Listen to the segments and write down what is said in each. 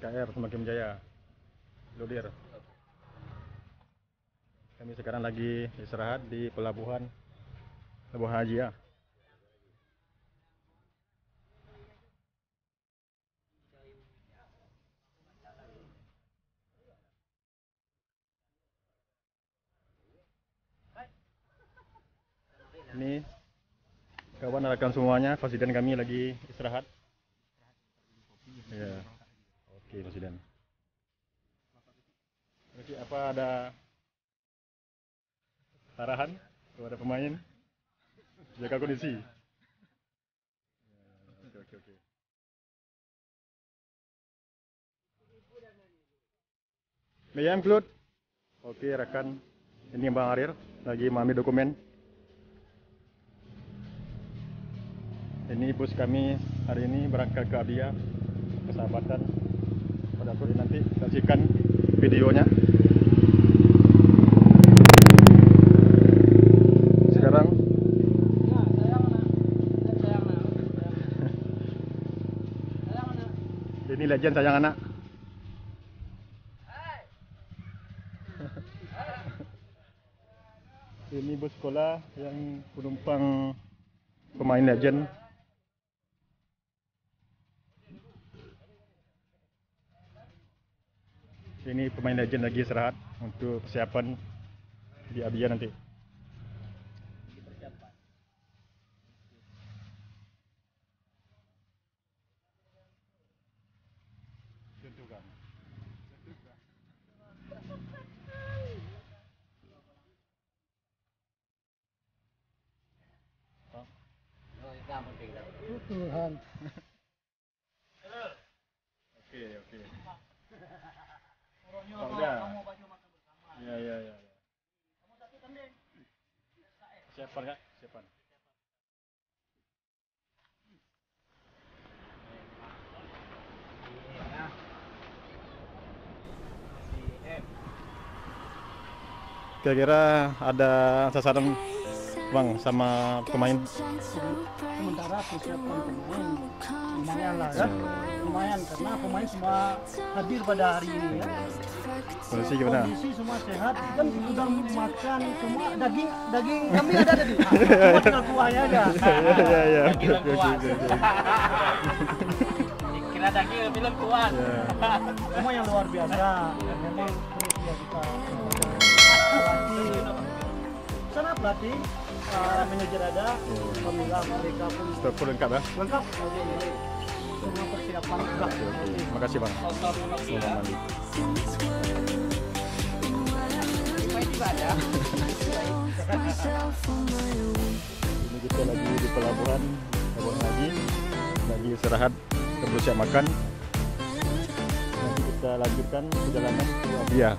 SKR Semakin Jaya Ludir. Kami sekarang lagi istirahat di pelabuhan Haji ya. Ini kawan rekan semuanya, Presiden kami lagi istirahat. Ya. Oke, Presiden. Jadi apa ada arahan kepada pemain jaga kondisi? Oke. Mayam Klut. Oke, rekan. Ini Bang Arir lagi mengambil dokumen. Ini bus kami hari ini berangkat ke Abia, Persahabatan. Pada sore nanti saksikan videonya. Sekarang ini legend sayang anak. Ini bus sekolah yang penumpang pemain legend. Ini pemain legend lagi istirahat untuk persiapan di Abia nanti. Tuhan. Oke. Oh, udah. Ya. Siapan Kak? Siapan. Kira-kira ada sasaran Bang sama pemain? Sementara persiapan pemain lumayan lah ya, lumayan karena pemain semua hadir pada hari ini ya. Kondisi gimana? Kondisi semua sehat, kan sudah makan semua daging kami ada tadi. Cuma tinggal kuahnya aja. Ya. Kira daging film kuat. Semua yang luar biasa. Memang ya kita sana pelatih manajer ada, alhamdulillah mereka pun lengkap ya? lengkap. Semua persiapan sudah. Terima kasih Bang. Ini kita lagi di pelabuhan lagi istirahat, bersiap makan. Nanti kita lanjutkan perjalanan ke Abia.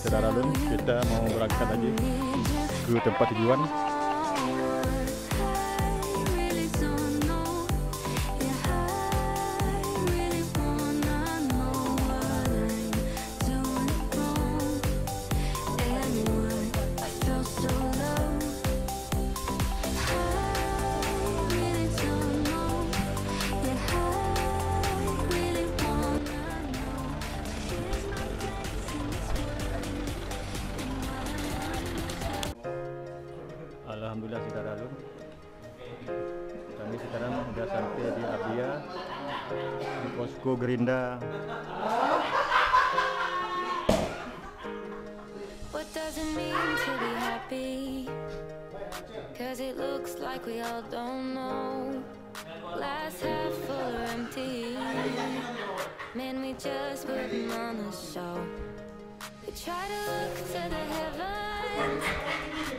Saudara Lun, kita mau berangkat lagi ke tempat tujuan. Alhamdulillah saudara Alun, kami sekarang sudah sampai di Abia, di posko Gerinda. What does it mean to be happy? Cause it looks like we all don't know. Glass half full or empty. Man, we just putting on a show. We try to look to the heavens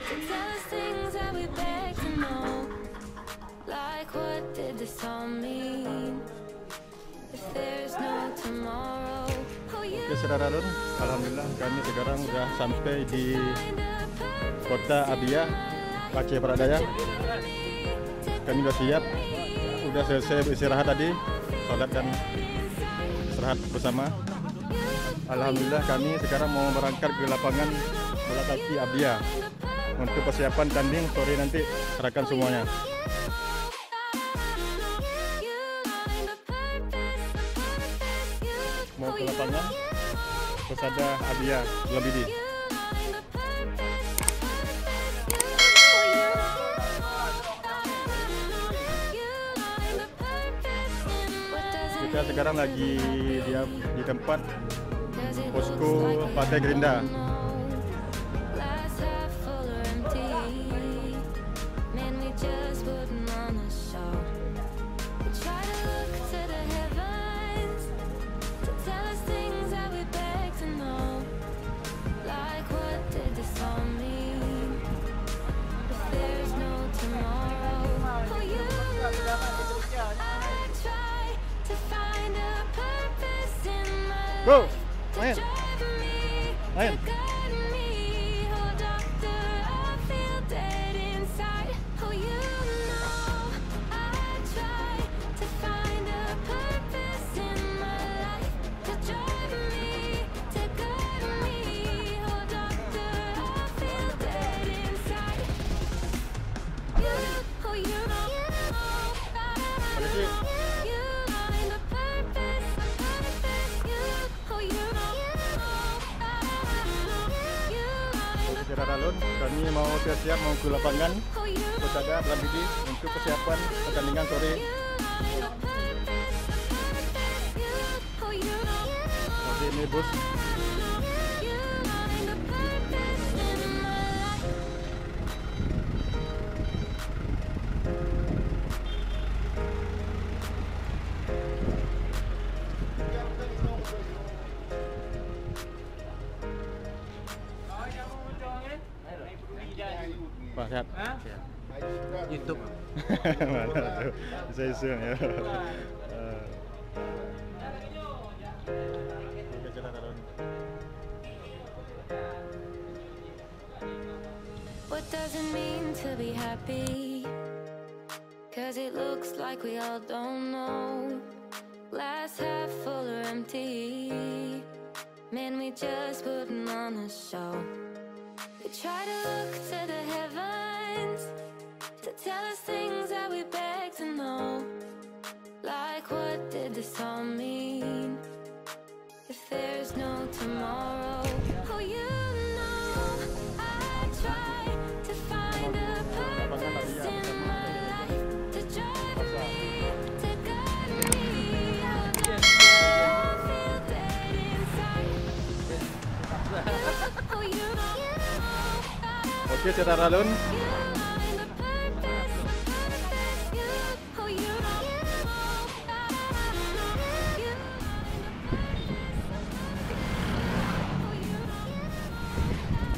to tell us things that we beg to know. Like what did this all mean? If there's no tomorrow. Oke saudara Alun, alhamdulillah kami sekarang sudah sampai di kota Abia, Aceh Barat Daya. Kami sudah siap, sudah selesai beristirahat tadi, sholat dan istirahat bersama. Alhamdulillah kami sekarang mau berangkat ke lapangan bola kaki Abia untuk persiapan tanding sore nanti, serahkan semuanya. Mau ke lapangan Persada Abia Lebidi. Kita sekarang lagi di tempat posko Partai Gerinda. Bro, main. Main. Saudara Alun, kami mau siap-siap mau ke lapangan Persada Lebidi untuk persiapan pertandingan sore. Oke, ini bus. Pak, sehat? YouTube. Mana tuh? Bisa isun ya. What does it mean to be happy? Cause it looks like we all don't know. Glass half full or empty. Man, we just putting on a show. We try to look to the heavens to tell us things that we beg to know. Like what did this all mean? If there's no tomorrow. Oh, you know I try to find a purpose in my life to drive me, to guide me. I feel dead inside. Oh, you know. Oke, saudara Alun,